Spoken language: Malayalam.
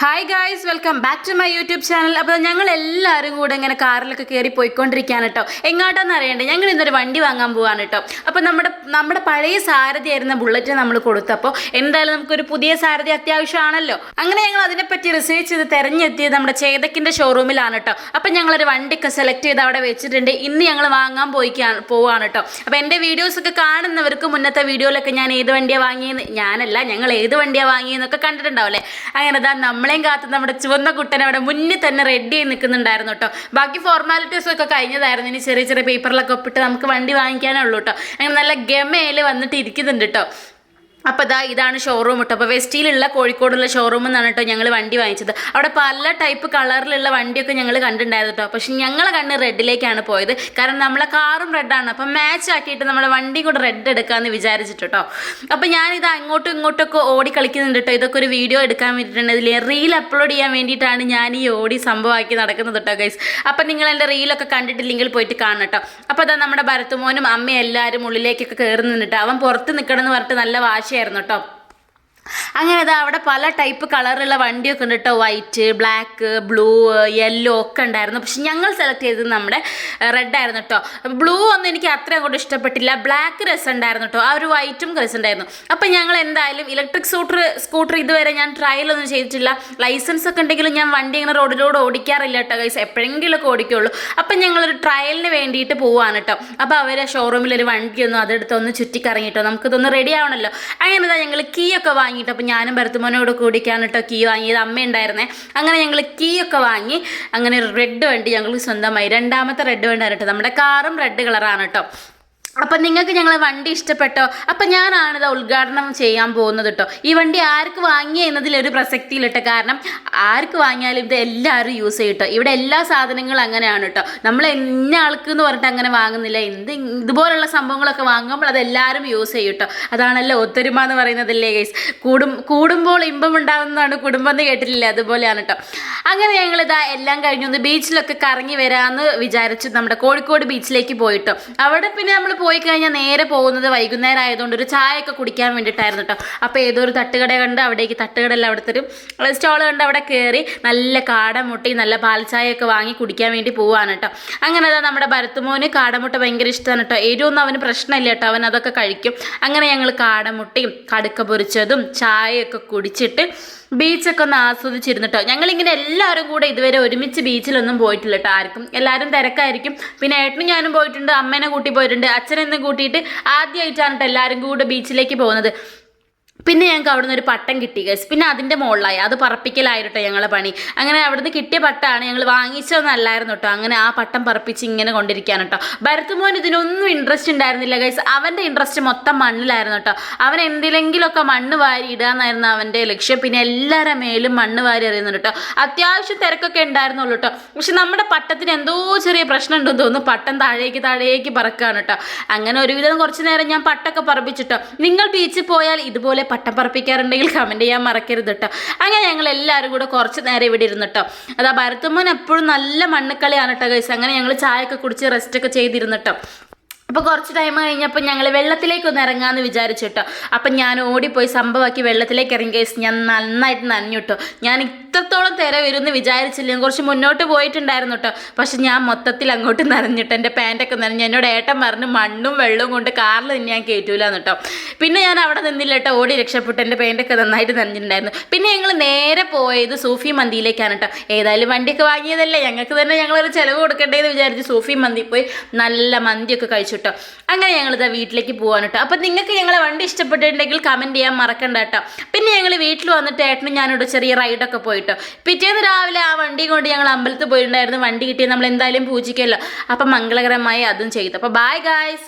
Hi guys, welcome back to my YouTube channel. അപ്പോൾ ഞങ്ങൾ എല്ലാവരും കൂടെ ഇങ്ങനെ കാറിലൊക്കെ കയറി പോയിക്കൊണ്ടിരിക്കുകയാണ് കേട്ടോ. എങ്ങോട്ടാന്ന് അറിയണ്ടേ, ഞങ്ങൾ ഇന്നൊരു വണ്ടി വാങ്ങാൻ പോവാണ് കേട്ടോ. അപ്പോൾ നമ്മുടെ പഴയ സാരഥി ആയിരുന്ന ബുള്ളറ്റ് നമ്മൾ കൊടുത്തപ്പോൾ എന്തായാലും നമുക്കൊരു പുതിയ സാരഥി അത്യാവശ്യമാണല്ലോ. അങ്ങനെ ഞങ്ങൾ അതിനെപ്പറ്റി റിസർച്ച് ചെയ്ത് തിരഞ്ഞെത്തിയത് നമ്മുടെ ചേതക്കിൻ്റെ ഷോറൂമിലാണ് കേട്ടോ. അപ്പം ഞങ്ങളൊരു വണ്ടിയൊക്കെ സെലക്ട് ചെയ്ത് അവിടെ വെച്ചിട്ടുണ്ട്. ഇന്ന് ഞങ്ങൾ വാങ്ങാൻ പോവാണ് കേട്ടോ. അപ്പോൾ എൻ്റെ വീഡിയോസൊക്കെ കാണുന്നവർക്ക് മുന്നത്തെ വീഡിയോയിലൊക്കെ ഞാൻ ഏത് വണ്ടിയാണ് വാങ്ങിയെന്ന്, ഞങ്ങൾ ഏത് വണ്ടിയാണ് വാങ്ങിയെന്നൊക്കെ കണ്ടിട്ടുണ്ടാവില്ലേ. അങ്ങനെ നമ്മളെയും കാത്ത് നമ്മുടെ ചുവന്ന കുട്ടൻ അവിടെ മുന്നിൽ തന്നെ റെഡി ആയി നിൽക്കുന്നുണ്ടായിരുന്നു കേട്ടോ. ബാക്കി ഫോർമാലിറ്റീസും ഒക്കെ കഴിഞ്ഞതായിരുന്നു. ഇനി ചെറിയ ചെറിയ പേപ്പറിലൊക്കെ ഒപ്പിട്ട് നമുക്ക് വണ്ടി വാങ്ങിക്കാനേ ഉള്ളൂ കേട്ടോ. അങ്ങനെ നല്ല ഗമയിൽ വന്നിട്ട് ഇരിക്കുന്നുണ്ട് കേട്ടോ. അപ്പോൾ ഇതാണ് ഷോറൂം കേട്ടോ. അപ്പോൾ വെസ്റ്റിയിലുള്ള കോഴിക്കോടുള്ള ഷോറൂമിൽ നിന്നാണ് കേട്ടോ ഞങ്ങൾ വണ്ടി വാങ്ങിച്ചത്. അവിടെ പല ടൈപ്പ് കളറിലുള്ള വണ്ടിയൊക്കെ ഞങ്ങൾ കണ്ടിട്ടുണ്ടായിരുന്നു കേട്ടോ. പക്ഷെ ഞങ്ങളെ കണ്ണ് റെഡിലേക്കാണ് പോയത്. കാരണം നമ്മളെ കാറും റെഡാണ്. അപ്പം മാച്ച് ആക്കിയിട്ട് നമ്മുടെ വണ്ടി കൂടെ റെഡ് എടുക്കാമെന്ന് വിചാരിച്ചിട്ട് കേട്ടോ. അപ്പോൾ ഞാനിത് അങ്ങോട്ടും ഇങ്ങോട്ടൊക്കെ ഓടി കളിക്കുന്നുണ്ട് കേട്ടോ. ഇതൊക്കെ ഒരു വീഡിയോ എടുക്കാൻ വേണ്ടിയിട്ടുണ്ട്. ഇതിൽ റീൽ അപ്ലോഡ് ചെയ്യാൻ വേണ്ടിയിട്ടാണ് ഞാൻ ഈ ഓടി സംഭവമാക്കി നടക്കുന്നത് കേട്ടോ ഗൈസ്. അപ്പം നിങ്ങൾ എൻ്റെ റീലൊക്കെ കണ്ടിട്ടില്ലെങ്കിൽ പോയിട്ട് കാണണം കേട്ടോ. അപ്പോൾ നമ്മുടെ ഭരത്തുമോനും അമ്മയും എല്ലാവരും ഉള്ളിലേക്കൊക്കെ കയറുന്നുണ്ട് കേട്ടോ. അവൻ പുറത്ത് നിൽക്കണം എന്ന് പറഞ്ഞിട്ട് നല്ല വാശിയായിരുന്നു കേട്ടോ. അങ്ങനെ അവിടെ പല ടൈപ്പ് കളറുള്ള വണ്ടിയൊക്കെ ഉണ്ട് കേട്ടോ. വൈറ്റ്, ബ്ലാക്ക്, ബ്ലൂ, യെല്ലോ ഒക്കെ ഉണ്ടായിരുന്നു. പക്ഷെ ഞങ്ങൾ സെലക്ട് ചെയ്തത് നമ്മുടെ റെഡ് ആയിരുന്നു കേട്ടോ. ബ്ലൂ ഒന്നും എനിക്ക് അത്രയും അങ്ങോട്ട് ഇഷ്ടപ്പെട്ടില്ല. ബ്ലാക്ക് രസമുണ്ടായിരുന്നു കേട്ടോ. ആ ഒരു വൈറ്റും രസമുണ്ടായിരുന്നു. അപ്പം ഞങ്ങൾ എന്തായാലും ഇലക്ട്രിക് സ്കൂട്ടർ ഇതുവരെ ഞാൻ ട്രയലൊന്നും ചെയ്തിട്ടില്ല. ലൈസൻസ് ഒക്കെ ഉണ്ടെങ്കിലും ഞാൻ വണ്ടി ഇങ്ങനെ റോഡിലൂടെ ഓടിക്കാറില്ല കേട്ടോ ഗൈസ്. എപ്പോഴെങ്കിലുമൊക്കെ ഓടിക്കുള്ളൂ. അപ്പം ഞങ്ങളൊരു ട്രയലിന് വേണ്ടിയിട്ട് പോവാണ് കേട്ടോ. അപ്പോൾ അവരെ ഷോറൂമിലൊരു വണ്ടിയൊന്നും അതെടുത്തൊന്ന് ചുറ്റിക്കറങ്ങിട്ടോ. നമുക്കിതൊന്ന് റെഡി ആവണമല്ലോ. അങ്ങനെ ഞങ്ങൾ കീ ഒക്കെ വാങ്ങിയിട്ട്, അപ്പോൾ ഞാനും ഭരത്തുമോനോട് കൂടിക്കാണ് കേട്ടോ കീ വാങ്ങിയത്. അമ്മ ഉണ്ടായിരുന്നേ. അങ്ങനെ ഞങ്ങൾ കീ ഒക്കെ വാങ്ങി അങ്ങനെ റെഡ് വണ്ടി ഞങ്ങൾ സ്വന്തമായി. രണ്ടാമത്തെ റെഡ് വണ്ടി കേട്ടോ. നമ്മുടെ കാറും റെഡ് കളറാണ് കേട്ടോ. അപ്പം നിങ്ങൾക്ക് ഞങ്ങളെ വണ്ടി ഇഷ്ടപ്പെട്ടോ? അപ്പം ഞാനാണിത് ഉദ്ഘാടനം ചെയ്യാൻ പോകുന്നത് കേട്ടോ. ഈ വണ്ടി ആർക്ക് വാങ്ങി എന്നതിലൊരു പ്രസക്തിയിലിട്ട്. കാരണം ആർക്ക് വാങ്ങിയാലും ഇത് എല്ലാവരും യൂസ് ചെയ്യും കേട്ടോ. ഇവിടെ എല്ലാ സാധനങ്ങളും അങ്ങനെയാണ് കേട്ടോ. നമ്മൾ ഇന്ന ആൾക്ക് എന്ന് പറഞ്ഞിട്ട് അങ്ങനെ വാങ്ങുന്നില്ല. ഇതുപോലുള്ള സംഭവങ്ങളൊക്കെ വാങ്ങുമ്പോൾ അത് എല്ലാവരും യൂസ് ചെയ്യും കേട്ടോ. അതാണല്ലോ ഒത്തൊരുമ എന്ന് പറയുന്നതല്ലേ ഗൈസ്. കൂടുമ്പോൾ ഇമ്പം ഉണ്ടാവുന്നതാണ് കുടുംബം എന്ന് കേട്ടിട്ടില്ലേ, അതുപോലെയാണ് കേട്ടോ. അങ്ങനെ ഞങ്ങളിതാ എല്ലാം കഴിഞ്ഞൊന്ന് ബീച്ചിലൊക്കെ കറങ്ങി വരാമെന്ന് വിചാരിച്ച് നമ്മുടെ കോഴിക്കോട് ബീച്ചിലേക്ക് പോയിട്ടോ. അവിടെ പിന്നെ നമ്മൾ പോയി കഴിഞ്ഞാൽ നേരെ പോകുന്നത് വൈകുന്നേരം ആയതുകൊണ്ട് ഒരു ചായയൊക്കെ കുടിക്കാൻ വേണ്ടിയിട്ടായിരുന്നു കേട്ടോ. അപ്പോൾ ഏതോ ഒരു തട്ടുകട കണ്ട് അവിടേക്ക്, തട്ടുകടയിൽ അവിടുത്തെ ഒരു സ്റ്റോൾ കണ്ട് അവിടെ കയറി നല്ല കാടമുട്ടി നല്ല പാൽച്ചായയൊക്കെ വാങ്ങി കുടിക്കാൻ വേണ്ടി പോവാണ് കേട്ടോ. അങ്ങനെ നമ്മുടെ ഭരത്തുമോന് കാടമുട്ട ഭയങ്കര ഇഷ്ടമാണ് കേട്ടോ. എരിവൊന്നും അവന് പ്രശ്നമില്ല കേട്ടോ. അവൻ അതൊക്കെ കഴിക്കും. അങ്ങനെ ഞങ്ങൾ കാടമുട്ടയും കടുക്ക പൊരിച്ചതും ചായയൊക്കെ കുടിച്ചിട്ട് ബീച്ചൊക്കെ ഒന്ന് ആസ്വദിച്ചിരുന്നു കേട്ടോ. ഞങ്ങളിങ്ങനെ എല്ലാവരും കൂടെ ഇതുവരെ ഒരുമിച്ച് ബീച്ചിലൊന്നും പോയിട്ടില്ല കേട്ടോ. ആർക്കും എല്ലാവരും തിരക്കായിരിക്കും. പിന്നെ ഏട്ടനും ഞാനും പോയിട്ടുണ്ട്, അമ്മേനെ കൂട്ടി പോയിട്ടുണ്ട്, അച്ഛനെന്നും കൂട്ടിയിട്ട് ആദ്യമായിട്ടാണ് കേട്ടോ എല്ലാവരും കൂടെ ബീച്ചിലേക്ക് പോകുന്നത്. പിന്നെ ഞങ്ങൾക്ക് അവിടുന്ന് ഒരു പട്ടം കിട്ടി ഗൈസ്. പിന്നെ അതിൻ്റെ മുകളിലായി അത് പറപ്പിക്കലായിട്ടോ ഞങ്ങളെ പണി. അങ്ങനെ അവിടുന്ന് കിട്ടിയ പട്ടമാണ്, ഞങ്ങൾ വാങ്ങിച്ചതൊന്നല്ലായിരുന്നു കേട്ടോ. അങ്ങനെ ആ പട്ടം പറപ്പിച്ച് ഇങ്ങനെ കൊണ്ടിരിക്കുകയാണ് കേട്ടോ. ഭരത്തുമോൻ ഇതിനൊന്നും ഇൻട്രസ്റ്റ് ഉണ്ടായിരുന്നില്ല ഗൈസ്. അവൻ്റെ ഇൻട്രസ്റ്റ് മൊത്തം മണ്ണിലായിരുന്നു കേട്ടോ. അവൻ എന്തിലെങ്കിലുമൊക്കെ മണ്ണ് വാരി ഇടാന്നായിരുന്നു അവൻ്റെ ലക്ഷ്യം. പിന്നെ എല്ലാവരുടെ മേലും മണ്ണ് വാരി എറിയുന്നുണ്ട് കേട്ടോ. അത്യാവശ്യം തിരക്കൊക്കെ ഉണ്ടായിരുന്നുള്ളൂ കേട്ടോ. പക്ഷെ നമ്മുടെ പട്ടത്തിന് എന്തോ ചെറിയ പ്രശ്നം ഉണ്ടെന്ന് തോന്നുന്നു. പട്ടം താഴേക്ക് പറക്കുകയാണ് കേട്ടോ. അങ്ങനെ ഒരുവിധം കുറച്ച് നേരം ഞാൻ പട്ടൊക്കെ പറപ്പിച്ചിട്ടോ. നിങ്ങൾ ബീച്ചിൽ പോയാൽ ഇതുപോലെ പട്ടം പറപ്പിക്കാറുണ്ടെങ്കിൽ കമൻറ്റ് ചെയ്യാൻ മറക്കരുത് കേട്ടോ. അങ്ങനെ ഞങ്ങൾ എല്ലാവരും കൂടെ കുറച്ച് നേരം ഇവിടെ ഇരുന്നിട്ടോ. അതാ ഭരത്തുമോൻ എപ്പോഴും നല്ല മണ്ണിക്കളിയാണ് കേട്ടോ ഗൈസ്. അങ്ങനെ ഞങ്ങൾ ചായയൊക്കെ കുടിച്ച് റെസ്റ്റൊക്കെ ചെയ്തിരുന്നിട്ടോ. അപ്പോൾ കുറച്ച് ടൈം കഴിഞ്ഞപ്പോൾ ഞങ്ങൾ വെള്ളത്തിലേക്കൊന്ന് ഇറങ്ങാമെന്ന് വിചാരിച്ചു കേട്ടോ. അപ്പം ഞാൻ ഓടിപ്പോയി സംഭവമാക്കി വെള്ളത്തിലേക്ക് ഇറങ്ങി ഗൈസ്. ഞാൻ നന്നായിട്ട് നനഞ്ഞു കേട്ടോ. ഞാൻ ഇത്രത്തോളം തിര വരുമെന്ന് വിചാരിച്ചില്ല. ഞാൻ കുറച്ച് മുന്നോട്ട് പോയിട്ടുണ്ടായിരുന്നു കേട്ടോ. പക്ഷെ ഞാൻ മൊത്തത്തിൽ അങ്ങോട്ട് നനഞ്ഞിട്ട് എൻ്റെ പാൻറ്റൊക്കെ നനഞ്ഞു. എന്നോട് ഏട്ടൻ പറഞ്ഞു മണ്ണും വെള്ളവും കൊണ്ട് കാറിൽ നിന്ന് ഞാൻ കയറ്റൂലെന്ന് കേട്ടോ. പിന്നെ ഞാൻ അവിടെ നിന്നില്ല കേട്ടോ. ഓടി രക്ഷപ്പെട്ടു. എൻ്റെ പാൻറ്റൊക്കെ നന്നായിട്ട് നനഞ്ഞിട്ടുണ്ടായിരുന്നു. പിന്നെ ഞങ്ങൾ നേരെ പോയത് സൂഫി മന്തിയിലേക്കാണ് കേട്ടോ. ഏതായാലും വണ്ടിയൊക്കെ വാങ്ങിയതല്ലേ, ഞങ്ങൾക്ക് തന്നെ ഞങ്ങളൊരു ചിലവ് കൊടുക്കേണ്ടതെന്ന് വിചാരിച്ച് സൂഫി മന്തി പോയി നല്ല മന്തിയൊക്കെ കഴിച്ചു കേട്ടോ. അങ്ങനെ ഞങ്ങളിതാ വീട്ടിലേക്ക് പോകാൻ കേട്ടോ. അപ്പം നിങ്ങൾക്ക് ഞങ്ങളെ വണ്ടി ഇഷ്ടപ്പെട്ടിട്ടുണ്ടെങ്കിൽ കമൻറ്റ് ചെയ്യാൻ മറക്കണ്ട കേട്ടോ. പിന്നെ ഞങ്ങൾ വീട്ടിൽ വന്നിട്ട് ഏട്ടനും ഞാനോട് ചെറിയ റൈഡൊക്കെ പോയിട്ടോ. പിറ്റേന്ന് രാവിലെ ആ വണ്ടി കൊണ്ട് ഞങ്ങൾ അമ്പലത്തിൽ പോയിട്ടുണ്ടായിരുന്നു. വണ്ടി കിട്ടിയാൽ നമ്മൾ എന്തായാലും പൂജിക്കുമല്ലോ. അപ്പം മംഗളകരമായി അതും ചെയ്തു. അപ്പോൾ ബൈ ഗായ്സ്.